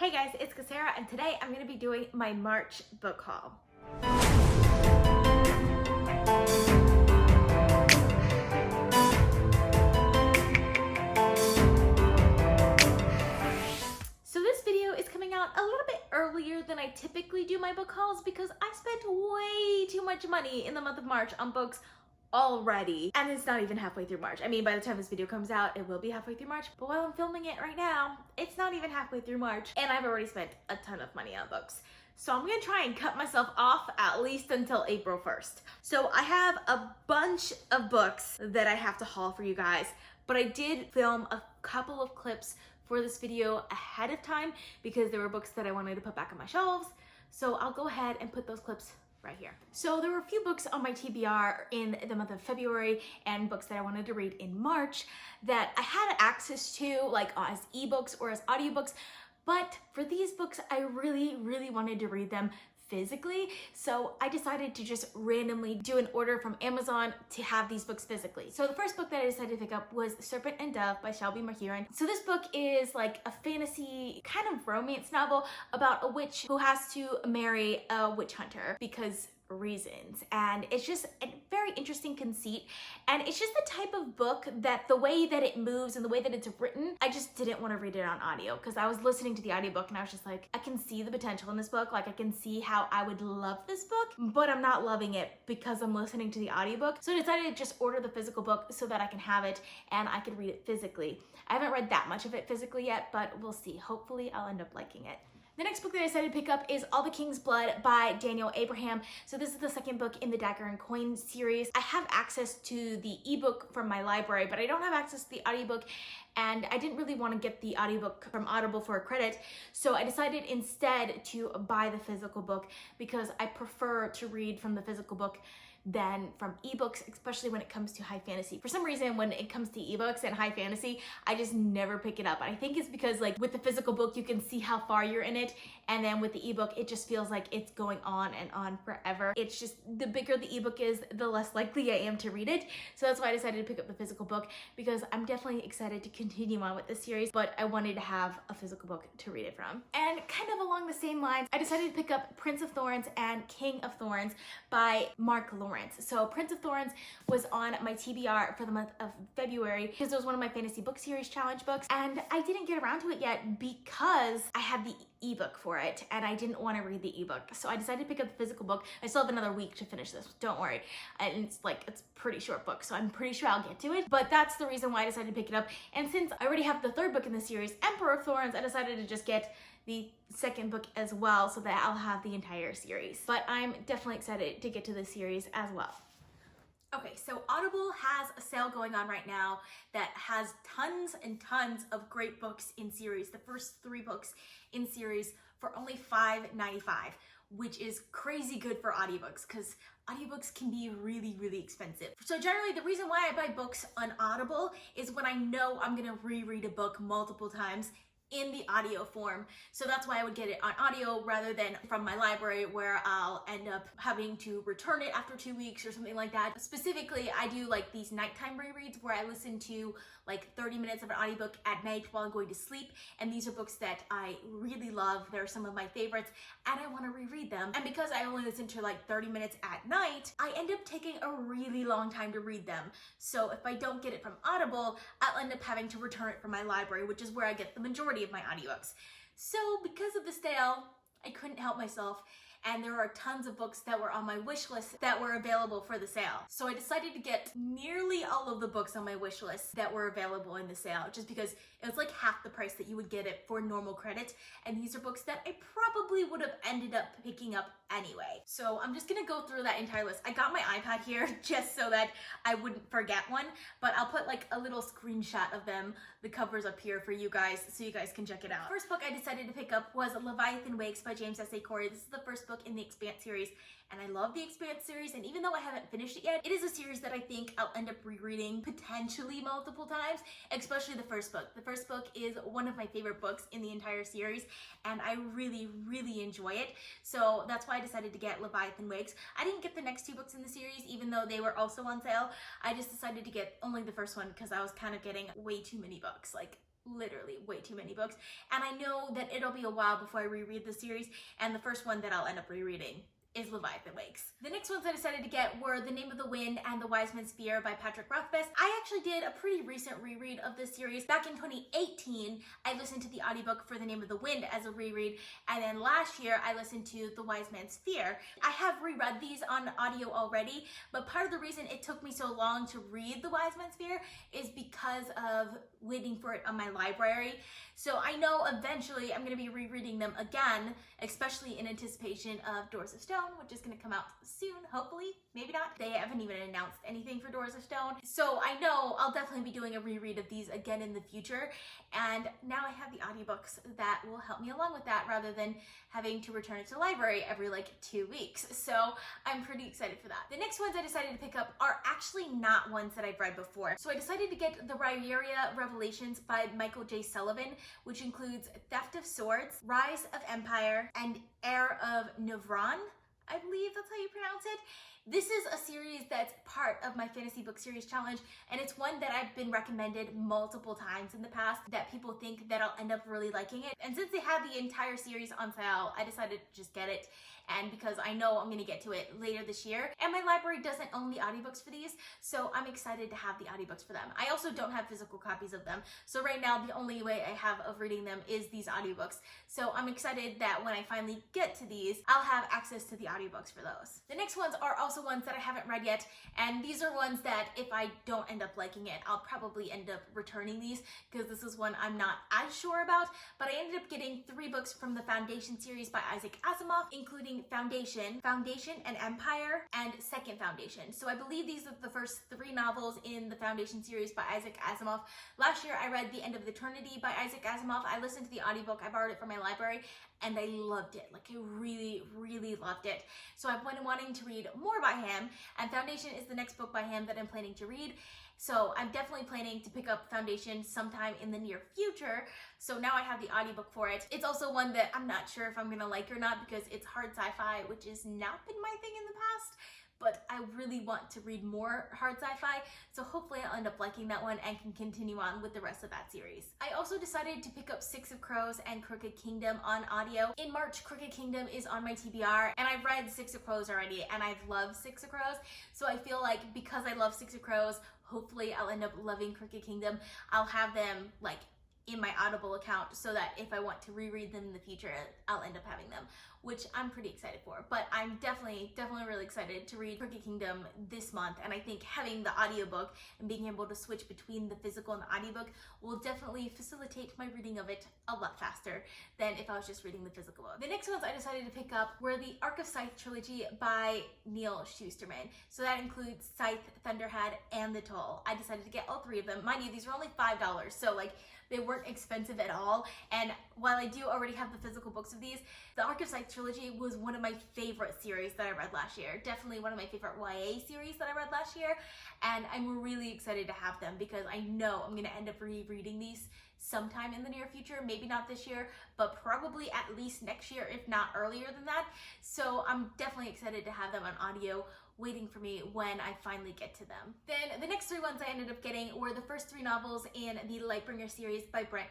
Hey guys, it's Cassara, and today I'm going to be doing my March book haul. So this video is coming out a little bit earlier than I typically do my book hauls because I spent way too much money in the month of March on books already, and it's not even halfway through March. I mean, by the time this video comes out, it will be halfway through March, but while I'm filming it right now, it's not even halfway through March, and I've already spent a ton of money on books. So I'm gonna try and cut myself off at least until April 1st. So I have a bunch of books that I have to haul for you guys, but I did film a couple of clips for this video ahead of time because there were books that I wanted to put back on my shelves. So I'll go ahead and put those clips right here. So there were a few books on my TBR in the month of February and books that I wanted to read in March that I had access to, like as ebooks or as audiobooks, but for these books I really wanted to read them physically, so I decided to just randomly do an order from Amazon to have these books physically. So the first book that I decided to pick up was Serpent and Dove by Shelby Mahurin. So this book is like a fantasy kind of romance novel about a witch who has to marry a witch hunter because reasons, and it's just a very interesting conceit, and it's just the type of book that the way that it moves and the way that it's written, I just didn't want to read it on audio because I was listening to the audiobook and I was just like, I can see the potential in this book, like I can see how I would love this book, but I'm not loving it because I'm listening to the audiobook. So I decided to just order the physical book so that I can have it and I could read it physically. I haven't read that much of it physically yet, but we'll see. Hopefully I'll end up liking it. The next book that I decided to pick up is All the King's Blood by Daniel Abraham. So this is the second book in the Dagger and Coin series. I have access to the ebook from my library, but I don't have access to the audiobook, and I didn't really want to get the audiobook from Audible for a credit. So I decided instead to buy the physical book because I prefer to read from the physical book than from ebooks, especially when it comes to high fantasy. For some reason, when it comes to ebooks and high fantasy, I just never pick it up. I think it's because like with the physical book, you can see how far you're in it. And then with the ebook, it just feels like it's going on and on forever. It's just, the bigger the ebook is, the less likely I am to read it. So that's why I decided to pick up the physical book, because I'm definitely excited to continue on with this series, but I wanted to have a physical book to read it from. And kind of along the same lines, I decided to pick up Prince of Thorns and King of Thorns by Mark Lawrence. So Prince of Thorns was on my TBR for the month of February because it was one of my fantasy book series challenge books, and I didn't get around to it yet because I had the ebook for it and I didn't want to read the ebook. So I decided to pick up the physical book. I still have another week to finish this, don't worry. And it's a pretty short book, so I'm pretty sure I'll get to it, but that's the reason why I decided to pick it up. And since I already have the third book in the series, Emperor of Thorns, I decided to just get the second book as well so that I'll have the entire series. But I'm definitely excited to get to this series as well. Okay, so Audible has a sale going on right now that has tons and tons of great books in series. The first 3 books in series for only $5.95, which is crazy good for audiobooks because audiobooks can be really expensive. So generally the reason why I buy books on Audible is when I know I'm gonna reread a book multiple times in the audio form. So that's why I would get it on audio rather than from my library where I'll end up having to return it after 2 weeks or something like that. Specifically, I do like these nighttime rereads where I listen to like 30 minutes of an audiobook at night while I'm going to sleep. And these are books that I really love. They're some of my favorites and I want to reread them. And because I only listen to like 30 minutes at night, I end up taking a really long time to read them. So if I don't get it from Audible, I'll end up having to return it from my library, which is where I get the majority of my audiobooks. So because of the sale, I couldn't help myself, and there are tons of books that were on my wish list that were available for the sale. So I decided to get nearly all of the books on my wish list that were available in the sale, just because it was like half the price that you would get it for normal credit, and these are books that I probably would have ended up picking up anyway. So I'm just gonna go through that entire list. I got my iPad here just so that I wouldn't forget one, but I'll put like a little screenshot of them, the covers up here for you guys so you guys can check it out. First book I decided to pick up was Leviathan Wakes by James S.A. Corey. This is the first book in the Expanse series, and I love the Expanse series, and even though I haven't finished it yet, it is a series that I think I'll end up rereading potentially multiple times, especially the first book. The first book is one of my favorite books in the entire series, and I really enjoy it. So that's why I decided to get Leviathan Wakes. I didn't get the next 2 books in the series, even though they were also on sale. I just decided to get only the first one because I was kind of getting way too many books, like literally way too many books. And I know that it'll be a while before I reread the series, and the first one that I'll end up rereading is Leviathan Wakes. The next ones I decided to get were The Name of the Wind and The Wise Man's Fear by Patrick Rothfuss. I actually did a pretty recent reread of this series. Back in 2018, I listened to the audiobook for The Name of the Wind as a reread, and then last year I listened to The Wise Man's Fear. I have reread these on audio already, but part of the reason it took me so long to read The Wise Man's Fear is because of waiting for it on my library. So I know eventually I'm going to be rereading them again, especially in anticipation of Doors of Stone, which is going to come out soon, hopefully, maybe not. They haven't even announced anything for Doors of Stone. So I know I'll definitely be doing a reread of these again in the future. And now I have the audiobooks that will help me along with that rather than having to return it to the library every like 2 weeks. So I'm pretty excited for that. The next ones I decided to pick up are actually not ones that I've read before. So I decided to get the Riyria Revelations by Michael J. Sullivan, which includes Theft of Swords, Rise of Empire, and Heir of Nivran. I believe that's how you pronounce it. This is a series that's part of my fantasy book series challenge, and it's one that I've been recommended multiple times in the past that people think that I'll end up really liking it. And since they had the entire series on sale, I decided to just get it. And because I know I'm gonna get to it later this year, and my library doesn't own the audiobooks for these, so I'm excited to have the audiobooks for them. I also don't have physical copies of them, so right now the only way I have of reading them is these audiobooks. So I'm excited that when I finally get to these, I'll have access to the audiobooks for those. The next ones are also ones that I haven't read yet, and these are ones that if I don't end up liking it, I'll probably end up returning these, because this is one I'm not as sure about, but I ended up getting 3 books from the Foundation series by Isaac Asimov, including Foundation, Foundation and Empire, and Second Foundation. So I believe these are the first 3 novels in the Foundation series by Isaac Asimov. Last year I read The End of Eternity by Isaac Asimov. I listened to the audiobook, I borrowed it from my library, and I loved it. Like, I really, really loved it. So I've been wanting to read more by him, and Foundation is the next book by him that I'm planning to read. So I'm definitely planning to pick up Foundation sometime in the near future. So now I have the audiobook for it. It's also one that I'm not sure if I'm gonna like or not because it's hard sci-fi, which has not been my thing in the past. But I really want to read more hard sci-fi, so hopefully I'll end up liking that one and can continue on with the rest of that series. I also decided to pick up Six of Crows and Crooked Kingdom on audio. In March, Crooked Kingdom is on my TBR, and I've read Six of Crows already, and I've loved Six of Crows, so I feel like because I love Six of Crows, hopefully I'll end up loving Crooked Kingdom. I'll have them like in my Audible account so that if I want to reread them in the future, I'll end up having them, which I'm pretty excited for. But I'm definitely really excited to read Crooked Kingdom this month, and I think having the audiobook and being able to switch between the physical and the audiobook will definitely facilitate my reading of it a lot faster than if I was just reading the physical book. The next ones I decided to pick up were the Arc of Scythe trilogy by Neal Shusterman. So that includes Scythe, Thunderhead, and The Toll. I decided to get all 3 of them. Mind you, these were only $5, so like they weren't expensive at all. And while I do already have the physical books of these, the Arc of Scythe trilogy was one of my favorite series that I read last year. Definitely one of my favorite YA series that I read last year. And I'm really excited to have them because I know I'm gonna end up rereading these sometime in the near future. Maybe not this year, but probably at least next year, if not earlier than that. So I'm definitely excited to have them on audio waiting for me when I finally get to them. Then the next 3 ones I ended up getting were the first 3 novels in the Lightbringer series by Brent,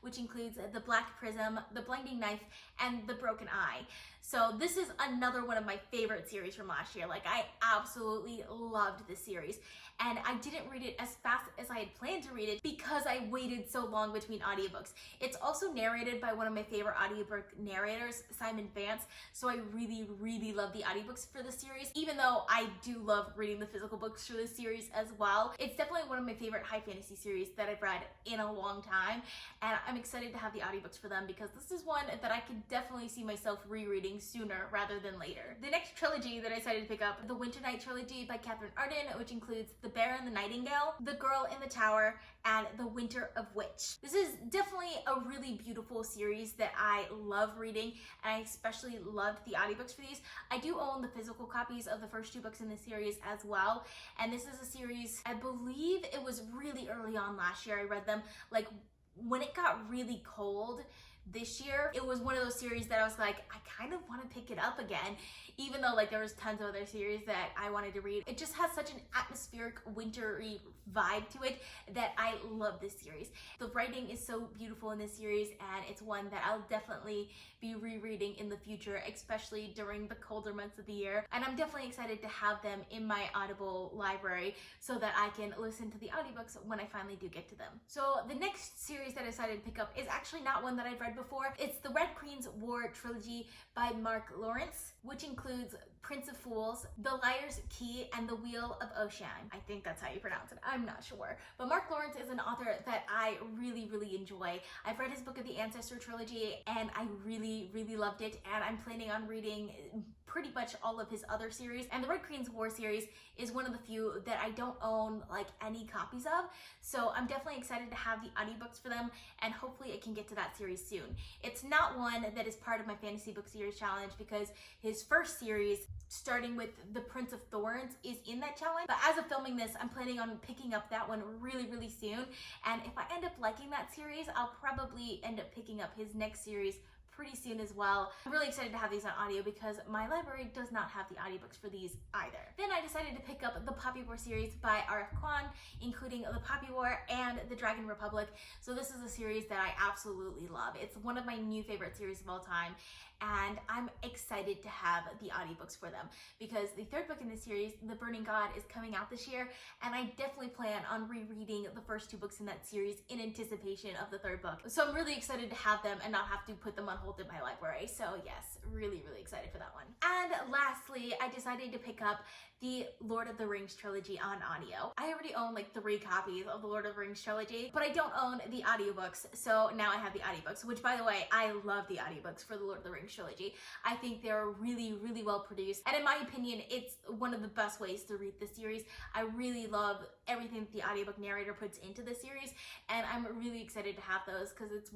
which includes The Black Prism, The Blinding Knife, and The Broken Eye. So this is another one of my favorite series from last year. Like, I absolutely loved this series, and I didn't read it as fast as I had planned to read it because I waited so long between audiobooks. It's also narrated by one of my favorite audiobook narrators, Simon Vance, so I really love the audiobooks for this series, even though I do love reading the physical books for this series as well. It's definitely one of my favorite high fantasy series that I've read in a long time, and I'm excited to have the audiobooks for them because this is one that I could definitely see myself rereading sooner rather than later. The next trilogy that I decided to pick up, the Winternight trilogy by Katherine Arden, which includes The Bear and the Nightingale, The Girl in the Tower, and The Winter of Witch. This is definitely a really beautiful series that I love reading, and I especially loved the audiobooks for these. I do own the physical copies of the first 2 books in the series as well, and this is a series, I believe it was really early on last year I read them, like when it got really cold. this year. It was one of those series that I was like, I kind of want to pick it up again, even though like there was tons of other series that I wanted to read. It just has such an atmospheric, wintry vibe to it that I love this series. The writing is so beautiful in this series, and it's one that I'll definitely be rereading in the future, especially during the colder months of the year. And I'm definitely excited to have them in my Audible library so that I can listen to the audiobooks when I finally do get to them. So the next series that I decided to pick up is actually not one that I've read before. It's the Red Queen's War trilogy by Mark Lawrence, which includes Prince of Fools, The Liar's Key, and The Wheel of Ocean. I think that's how you pronounce it. I'm not sure. But Mark Lawrence is an author that I really, really enjoy. I've read his book of the Ancestor trilogy, and I really, really loved it, and I'm planning on reading pretty much all of his other series. And the Red Queen's War series is one of the few that I don't own like any copies of, so I'm definitely excited to have the audiobooks for them, and hopefully I can get to that series soon. It's not one that is part of my fantasy book series challenge because his first series, starting with The Prince of Thorns, is in that challenge. But as of filming this, I'm planning on picking up that one really, really soon. And if I end up liking that series, I'll probably end up picking up his next series pretty soon as well. I'm really excited to have these on audio because my library does not have the audiobooks for these either. Then I decided to pick up the Poppy War series by R.F. Kuang, including The Poppy War and The Dragon Republic. So this is a series that I absolutely love. It's one of my new favorite series of all time, and I'm excited to have the audiobooks for them because the third book in the series, The Burning God, is coming out this year, and I definitely plan on rereading the first two books in that series in anticipation of the third book. So I'm really excited to have them and not have to put them on hold in my library. So yes, really, really excited for that one. And lastly, I decided to pick up the Lord of the Rings trilogy on audio. I already own like 3 copies of the Lord of the Rings trilogy, but I don't own the audiobooks, so now I have the audiobooks, which by the way, I love the audiobooks for the Lord of the Rings trilogy. I think they're really, really well produced, and in my opinion, it's one of the best ways to read the series. I really love everything that the audiobook narrator puts into the series, and I'm really excited to have those because it's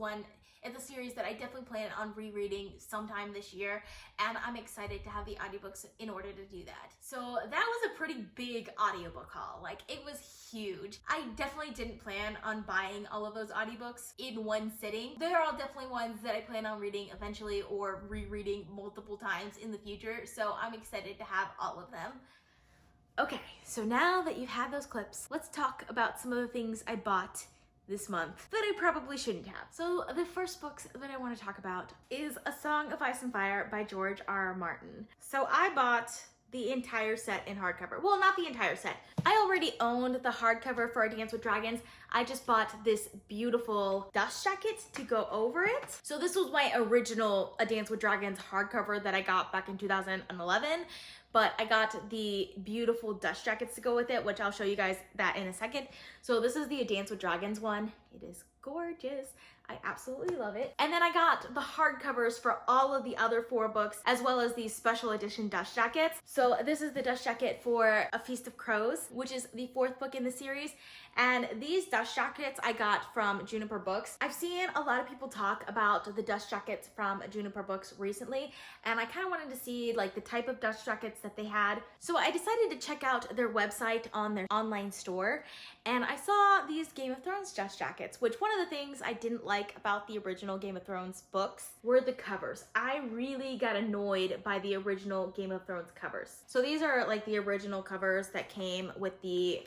a series that I definitely plan on rereading sometime this year, and I'm excited to have the audiobooks in order to do that. So that was a pretty big audiobook haul. Like, it was huge. I definitely didn't plan on buying all of those audiobooks in one sitting. They're all definitely ones that I plan on reading eventually or rereading multiple times in the future, so I'm excited to have all of them. Okay, so now that you've had those clips, let's talk about some of the things I bought this month that I probably shouldn't have. So the first books that I want to talk about is A Song of Ice and Fire by J.R.R. Martin. So I bought the entire set in hardcover. Well, not the entire set. I already owned the hardcover for A Dance with Dragons. I just bought this beautiful dust jacket to go over it. So this was my original A Dance with Dragons hardcover that I got back in 2011. But I got the beautiful dust jackets to go with it, which I'll show you guys that in a second. So this is the A Dance with Dragons one. It is gorgeous. I absolutely love it. And then I got the hardcovers for all of the other 4 books, as well as these special edition dust jackets. So this is the dust jacket for A Feast of Crows, which is the 4th book in the series. And these dust jackets I got from Juniper Books. I've seen a lot of people talk about the dust jackets from Juniper Books recently, and I kind of wanted to see like the type of dust jackets that they had. So I decided to check out their website on their online store, and I saw these Game of Thrones dust jackets, which one of the things I didn't like about the original Game of Thrones books were the covers. I really got annoyed by the original Game of Thrones covers. So these are like the original covers that came with the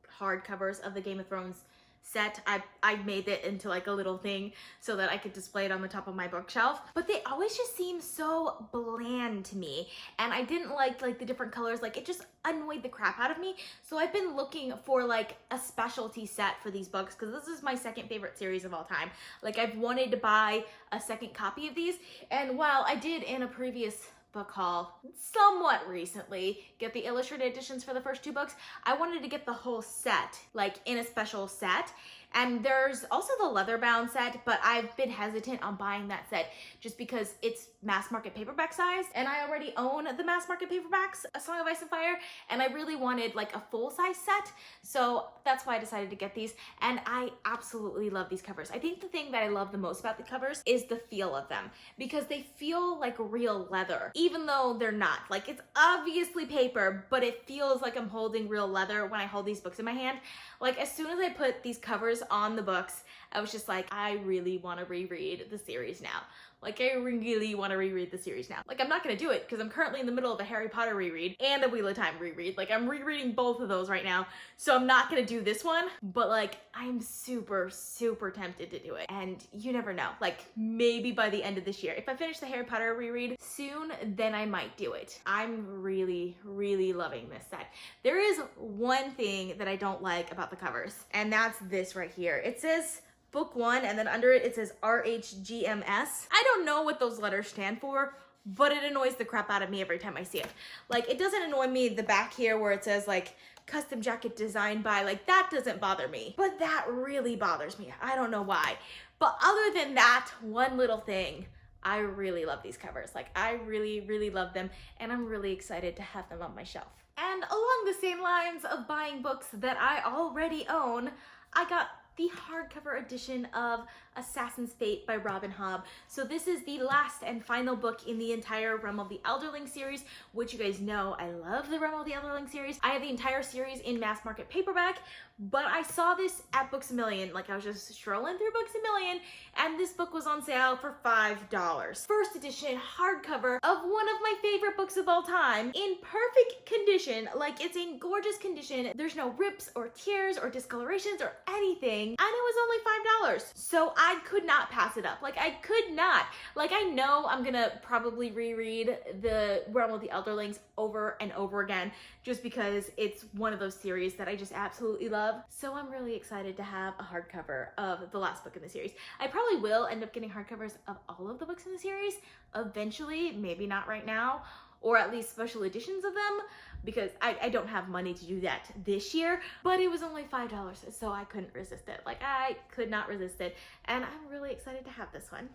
hard covers of the Game of Thrones set. I made it into like a little thing so that I could display it on the top of my bookshelf, but they always just seem so bland to me, and I didn't like the different colors. Like, it just annoyed the crap out of me. So I've been looking for like a specialty set for these books because this is my second favorite series of all time. Like, I've wanted to buy a second copy of these, and while I did in a previous book haul somewhat recently get the illustrated editions for the first 2 books, I wanted to get the whole set like in a special set. And there's also the leather bound set, but I've been hesitant on buying that set just because it's mass market paperback size, and I already own the mass market paperbacks, A Song of Ice and Fire, and I really wanted like a full size set. So that's why I decided to get these, and I absolutely love these covers. I think the thing that I love the most about the covers is the feel of them, because they feel like real leather, even though they're not. Like, it's obviously paper, but it feels like I'm holding real leather when I hold these books in my hand. Like, as soon as I put these covers covers on the books, I was just like, I really want to reread the series now. Like, I really want to reread the series now. Like, I'm not going to do it because I'm currently in the middle of a Harry Potter reread and a Wheel of Time reread. Like, I'm rereading both of those right now, so I'm not going to do this one. But, like, I'm super, super tempted to do it. And you never know. Like, maybe by the end of this year. If I finish the Harry Potter reread soon, then I might do it. I'm really, really loving this set. There is one thing that I don't like about the covers, and that's this right here. It says Book 1, and then under it, it says RHGMS. I don't know what those letters stand for, but it annoys the crap out of me every time I see it. Like, it doesn't annoy me the back here where it says, like, custom jacket designed by, like, that doesn't bother me. But that really bothers me. I don't know why. But other than that one little thing, I really love these covers. Like, I really, really love them, and I'm really excited to have them on my shelf. And along the same lines of buying books that I already own, I got the hardcover edition of Assassin's Fate by Robin Hobb. So this is the last and final book in the entire Realm of the Elderling series, which you guys know I love the Realm of the Elderling series. I have the entire series in mass market paperback, but I saw this at Books A Million. Like, I was just strolling through Books A Million, and this book was on sale for $5. First edition hardcover of one of my favorite books of all time, in perfect condition. Like, it's in gorgeous condition. There's no rips or tears or discolorations or anything, and it was only $5. So I could not pass it up. Like, I could not. Like, I know I'm gonna probably reread the Realm of the Elderlings over and over again, just because it's one of those series that I just absolutely love. So I'm really excited to have a hardcover of the last book in the series. I probably will end up getting hardcovers of all of the books in the series eventually, maybe not right now, or at least special editions of them, because I don't have money to do that this year, but it was only $5, so I couldn't resist it. Like, I could not resist it, and I'm really excited to have this one.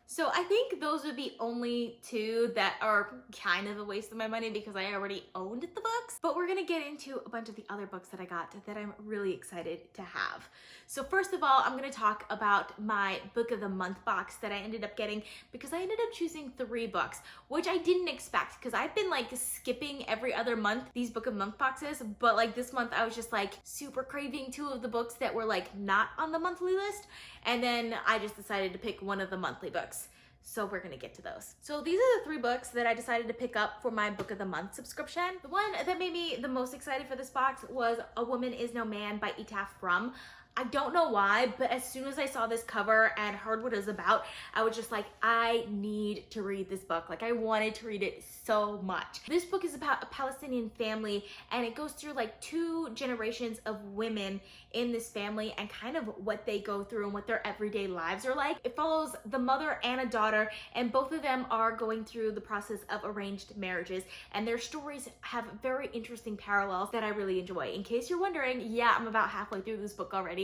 So I think those are the only two that are kind of a waste of my money because I already owned the books. But we're gonna get into a bunch of the other books that I got that I'm really excited to have. So first of all, I'm gonna talk about my Book of the Month box that I ended up getting because I ended up choosing 3 books, which I didn't expect because I've been like skipping every other month these Book of Month boxes. But like this month I was just like super craving 2 of the books that were like not on the monthly list. And then I just decided to pick one of the monthly books. So we're gonna get to those. So these are the 3 books that I decided to pick up for my Book of the Month subscription. The one that made me the most excited for this box was A Woman Is No Man by Etaf Rum. I don't know why, but as soon as I saw this cover and heard what it was about, I was just like, I need to read this book. Like, I wanted to read it so much. This book is about a Palestinian family, and it goes through like 2 generations of women in this family and kind of what they go through and what their everyday lives are like. It follows the mother and a daughter, and both of them are going through the process of arranged marriages, and their stories have very interesting parallels that I really enjoy. In case you're wondering, yeah, I'm about halfway through this book already,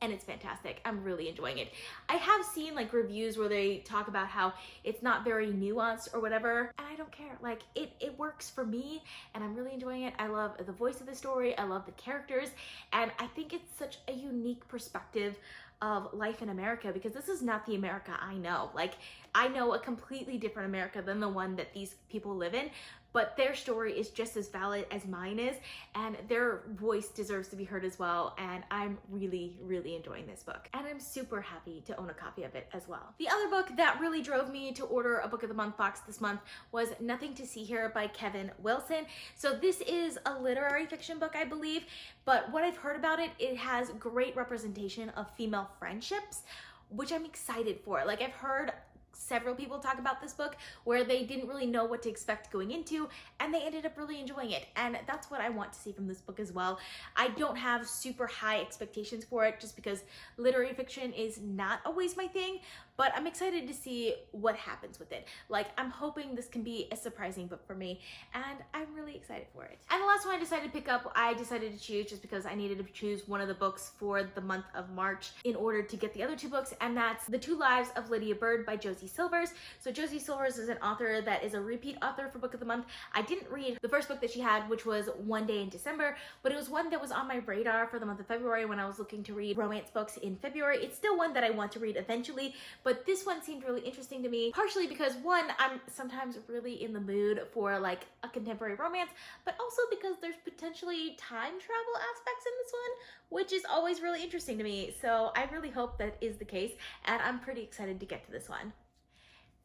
and it's fantastic. I'm really enjoying it. I have seen like reviews where they talk about how it's not very nuanced or whatever, and I don't care. Like, it works for me, and I'm really enjoying it. I love the voice of the story. I love the characters, and I think it's such a unique perspective of life in America, because this is not the America I know. Like, I know a completely different America than the one that these people live in, but their story is just as valid as mine is, and their voice deserves to be heard as well, and I'm really, really enjoying this book. And I'm super happy to own a copy of it as well. The other book that really drove me to order a Book of the Month box this month was Nothing to See Here by Kevin Wilson. So this is a literary fiction book, I believe, but what I've heard about it, it has great representation of female friendships, which I'm excited for. Like, I've heard several people talk about this book where they didn't really know what to expect going into, and they ended up really enjoying it, and that's what I want to see from this book as well. I don't have super high expectations for it just because literary fiction is not always my thing, but I'm excited to see what happens with it. Like, I'm hoping this can be a surprising book for me, and I'm really excited for it. And the last one I decided to pick up, I decided to choose just because I needed to choose one of the books for the month of March in order to get the other 2 books, and that's The Two Lives of Lydia Bird by Josie Silvers. So Josie Silvers is an author that is a repeat author for Book of the Month. I didn't read the first book that she had, which was One Day in December, but it was one that was on my radar for the month of February when I was looking to read romance books in February. It's still one that I want to read eventually, but but this one seemed really interesting to me, partially because one, I'm sometimes really in the mood for like a contemporary romance, but also because there's potentially time travel aspects in this one, which is always really interesting to me. So I really hope that is the case, and I'm pretty excited to get to this one.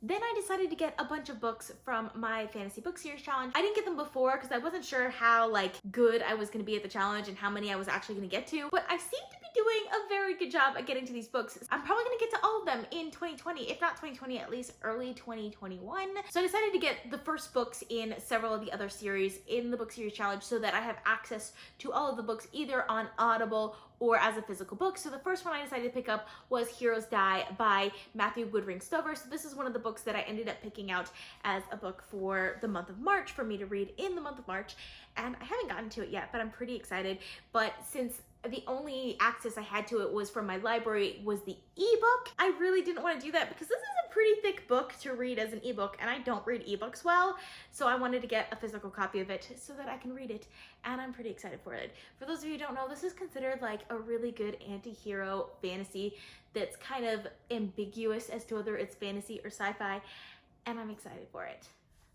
Then I decided to get a bunch of books from my fantasy book series challenge. I didn't get them before because I wasn't sure how like good I was going to be at the challenge and how many I was actually going to get to, but I seem to be doing a very good job at getting to these books. I'm probably going to get to all of them in 2020, if not 2020, at least early 2021. So I decided to get the first books in several of the other series in the book series challenge so that I have access to all of the books either on Audible or as a physical book. So the first one I decided to pick up was Heroes Die by Matthew Woodring Stover. So this is one of the books that I ended up picking out as a book for the month of March for me to read in the month of March. And I haven't gotten to it yet, but I'm pretty excited. But since the only access I had to it was from my library was the ebook, I really didn't want to do that because this is a pretty thick book to read as an ebook, and I don't read ebooks well, so I wanted to get a physical copy of it so that I can read it, and I'm pretty excited for it. For those of you who don't know, this is considered like a really good anti-hero fantasy that's kind of ambiguous as to whether it's fantasy or sci-fi, and I'm excited for it.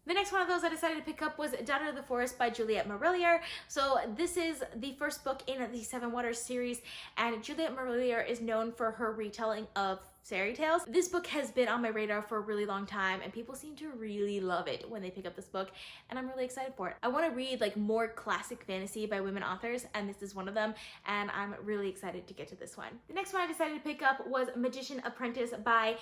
The next one of those I decided to pick up was Daughter of the Forest by Juliet Marillier. So this is the first book in the Seven Waters series, and Juliet Marillier is known for her retelling of fairy tales. This book has been on my radar for a really long time, and people seem to really love it when they pick up this book, and I'm really excited for it. I want to read like more classic fantasy by women authors, and this is one of them, and I'm really excited to get to this one. The next one I decided to pick up was Magician Apprentice by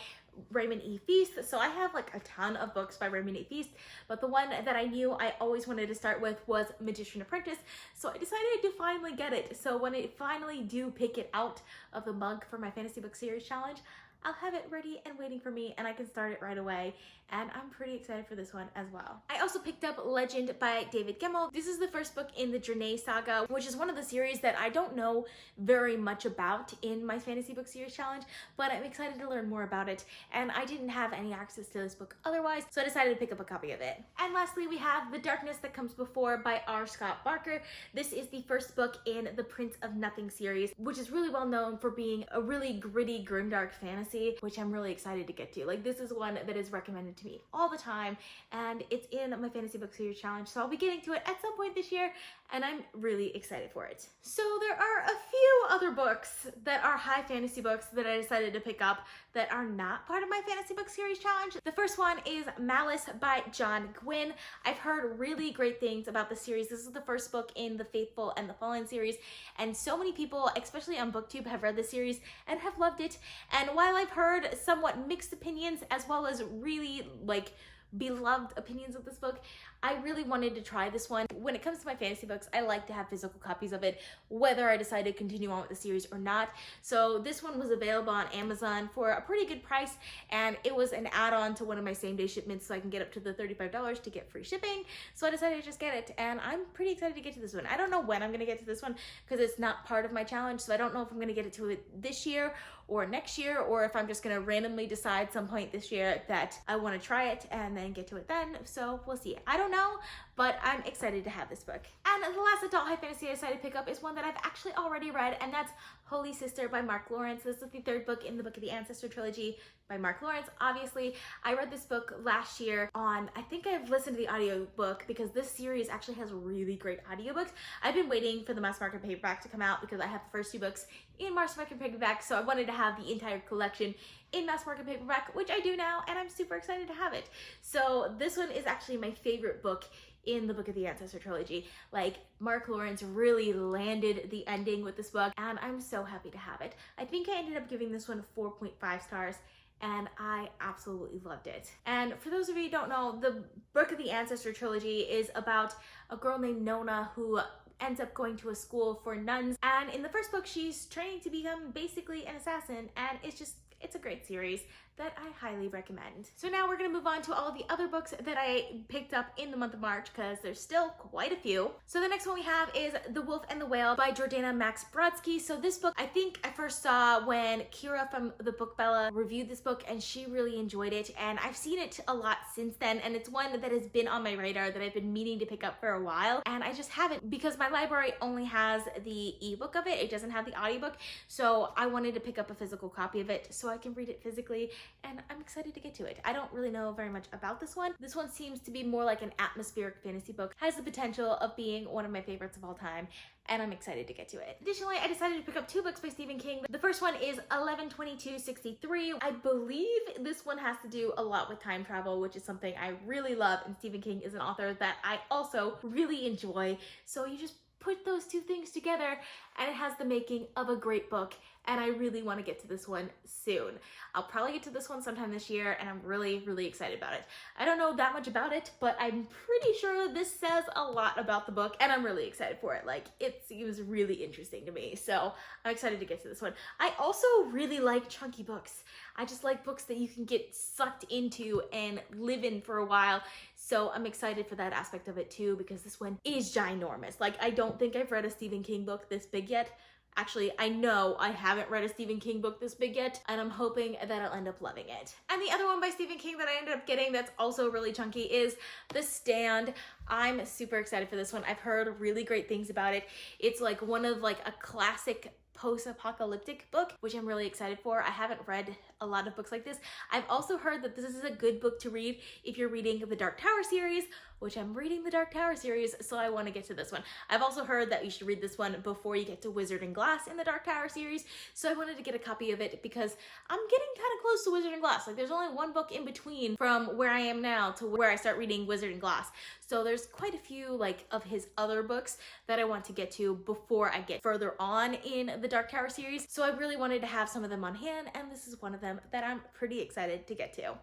Raymond E. Feast. So I have like a ton of books by Raymond E. Feast, but the one that I knew I always wanted to start with was Magician Apprentice, so I decided to finally get it. So when I finally do pick it out of the mug for my fantasy book series challenge, I'll have it ready and waiting for me, and I can start it right away, and I'm pretty excited for this one as well. I also picked up Legend by David Gemmell. This is the first book in the Journey saga, which is one of the series that I don't know very much about in my fantasy book series challenge, but I'm excited to learn more about it, and I didn't have any access to this book otherwise, so I decided to pick up a copy of it. And lastly, we have The Darkness That Comes Before by R. Scott Barker. This is the first book in the Prince of Nothing series, which is really well known for being a really gritty, grimdark fantasy, which I'm really excited to get to. Like, this is one that is recommended to me all the time, and it's in my fantasy book series challenge, so I'll be getting to it at some point this year, and I'm really excited for it. So there are a few other books that are high fantasy books that I decided to pick up that are not part of my fantasy book series challenge. The first one is Malice by John Gwynne. I've heard really great things about the series. This is the first book in the Faithful and the Fallen series, and so many people, especially on BookTube, have read the series and have loved it. And while I've heard somewhat mixed opinions as well as really like beloved opinions of this book, I really wanted to try this one. When it comes to my fantasy books, I like to have physical copies of it, whether I decide to continue on with the series or not. So this one was available on Amazon for a pretty good price, and it was an add-on to one of my same-day shipments, so I can get up to the $35 to get free shipping. So I decided to just get it, and I'm pretty excited to get to this one. I don't know when I'm going to get to this one because it's not part of my challenge, so I don't know if I'm going to get it to it this year or next year, or if I'm just going to randomly decide some point this year that I want to try it and then get to it then. So we'll see. I don't know, but I'm excited to have this book. And the last adult high fantasy I decided to pick up is one that I've actually already read, and that's Holy Sister by Mark Lawrence. This is the third book in the Book of the Ancestor trilogy by Mark Lawrence. Obviously, I read this book last year on, I think I've listened to the audiobook because this series actually has really great audiobooks. I've been waiting for the mass market paperback to come out because I have the first two books in mass market paperback, so I wanted to have the entire collection in mass market paperback, which I do now, and I'm super excited to have it. So this one is actually my favorite book in the Book of the Ancestor trilogy. Like, Mark Lawrence really landed the ending with this book, and I'm so happy to have it. I think I ended up giving this one 4.5 stars, and I absolutely loved it. And for those of you who don't know, the Book of the Ancestor trilogy is about a girl named Nona who ends up going to a school for nuns, and in the first book she's training to become basically an assassin, and it's a great series that I highly recommend. So now we're gonna move on to all the other books that I picked up in the month of March, because there's still quite a few. So the next one we have is The Wolf and the Whale by Jordana Max Brodsky. So this book, I think I first saw when Kira from the Book Bella reviewed this book, and she really enjoyed it, and I've seen it a lot since then, and it's one that has been on my radar that I've been meaning to pick up for a while, and I just haven't because my library only has the ebook of it. It doesn't have the audiobook, so I wanted to pick up a physical copy of it so I can read it physically, and I'm excited to get to it. I don't really know very much about this one. This one seems to be more like an atmospheric fantasy book, has the potential of being one of my favorites of all time, and I'm excited to get to it. Additionally, I decided to pick up 2 books by Stephen King. The first one is 11/22/63. I believe this one has to do a lot with time travel, which is something I really love, and Stephen King is an author that I also really enjoy. So you just put those 2 things together and it has the making of a great book, and I really want to get to this one soon. I'll probably get to this one sometime this year, and I'm really, really excited about it. I don't know that much about it, but I'm pretty sure this says a lot about the book, and I'm really excited for it. Like, it seems really interesting to me, so I'm excited to get to this one. I also really like chunky books. I just like books that you can get sucked into and live in for a while, so I'm excited for that aspect of it too, because this one is ginormous. Like, I don't think I've read a Stephen King book this big yet. Actually, I know I haven't read a Stephen King book this big yet, and I'm hoping that I'll end up loving it. And the other one by Stephen King that I ended up getting that's also really chunky is The Stand. I'm super excited for this one. I've heard really great things about it. It's like one of like a classic post-apocalyptic book, which I'm really excited for. I haven't read a lot of books like this. I've also heard that this is a good book to read if you're reading the Dark Tower series, which I'm reading the Dark Tower series, so I want to get to this one. I've also heard that you should read this one before you get to Wizard and Glass in the Dark Tower series, so I wanted to get a copy of it because I'm getting kind of close to Wizard and Glass. Like, there's only 1 book in between from where I am now to where I start reading Wizard and Glass. So there's quite a few like of his other books that I want to get to before I get further on in the Dark Tower series. So I really wanted to have some of them on hand, and this is one of them that I'm pretty excited to get to.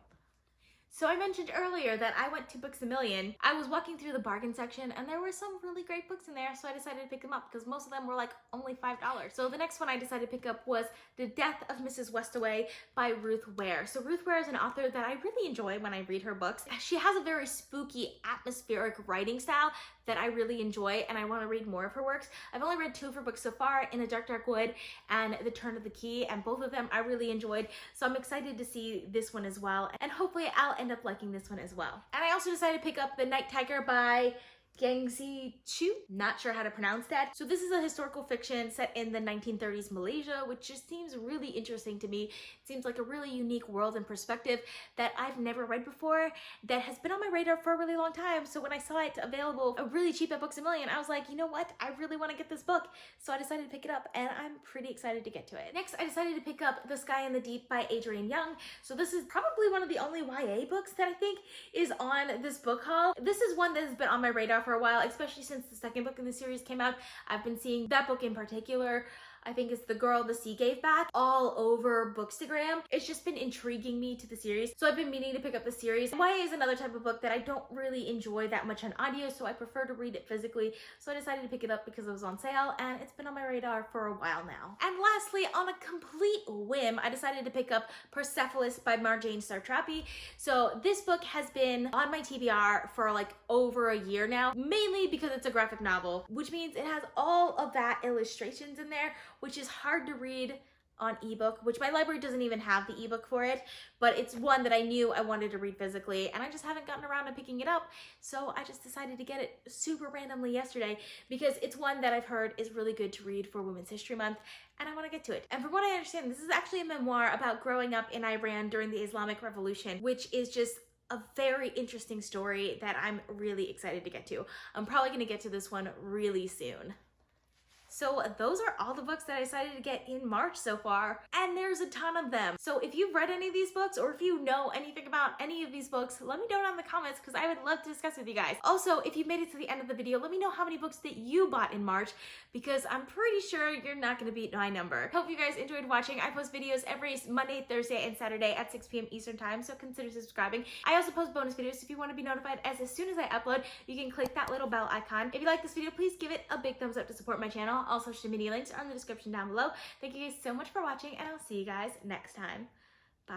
So I mentioned earlier that I went to Books A Million. I was walking through the bargain section and there were some really great books in there, so I decided to pick them up because most of them were like only $5. So the next one I decided to pick up was The Death of Mrs. Westaway by Ruth Ware. So Ruth Ware is an author that I really enjoy when I read her books. She has a very spooky, atmospheric writing style that I really enjoy, and I want to read more of her works. I've only read 2 of her books so far, In a Dark, Dark Wood and The Turn of the Key, and both of them I really enjoyed, so I'm excited to see this one as well, and hopefully I'll end up liking this one as well. And I also decided to pick up The Night Tiger by Gangxi Chu, not sure how to pronounce that. So this is a historical fiction set in the 1930s Malaysia, which just seems really interesting to me. It seems like a really unique world and perspective that I've never read before, that has been on my radar for a really long time. So when I saw it available really cheap at Books A Million, I was like, you know what? I really want to get this book. So I decided to pick it up, and I'm pretty excited to get to it. Next, I decided to pick up The Sky and the Deep by Adrienne Young. So this is probably one of the only YA books that I think is on this book haul. This is one that has been on my radar for a while, especially since the second book in the series came out. I've been seeing that book in particular, I think it's The Girl the Sea Gave Back, all over Bookstagram. It's just been intriguing me to the series, so I've been meaning to pick up the series. YA is another type of book that I don't really enjoy that much on audio, so I prefer to read it physically, so I decided to pick it up because it was on sale, and it's been on my radar for a while now. And lastly, on a complete whim, I decided to pick up Persepolis by Marjane Satrapi. So this book has been on my TBR for like over a year now, mainly because it's a graphic novel, which means it has all of that illustrations in there, which is hard to read on ebook, which my library doesn't even have the ebook for it, but it's one that I knew I wanted to read physically, and I just haven't gotten around to picking it up, so I just decided to get it super randomly yesterday because it's one that I've heard is really good to read for Women's History Month, and I want to get to it. And from what I understand, this is actually a memoir about growing up in Iran during the Islamic Revolution, which is just a very interesting story that I'm really excited to get to. I'm probably going to get to this one really soon. So those are all the books that I decided to get in March so far, and there's a ton of them. So if you've read any of these books, or if you know anything about any of these books, let me know down in the comments because I would love to discuss with you guys. Also, if you made it to the end of the video, let me know how many books that you bought in March, because I'm pretty sure you're not going to beat my number. Hope you guys enjoyed watching. I post videos every Monday, Thursday, and Saturday at 6 p.m. Eastern time, so consider subscribing. I also post bonus videos, so if you want to be notified as soon as I upload, you can click that little bell icon. If you like this video, please give it a big thumbs up to support my channel. All social media links are in the description down below. Thank you guys so much for watching, and I'll see you guys next time. Bye!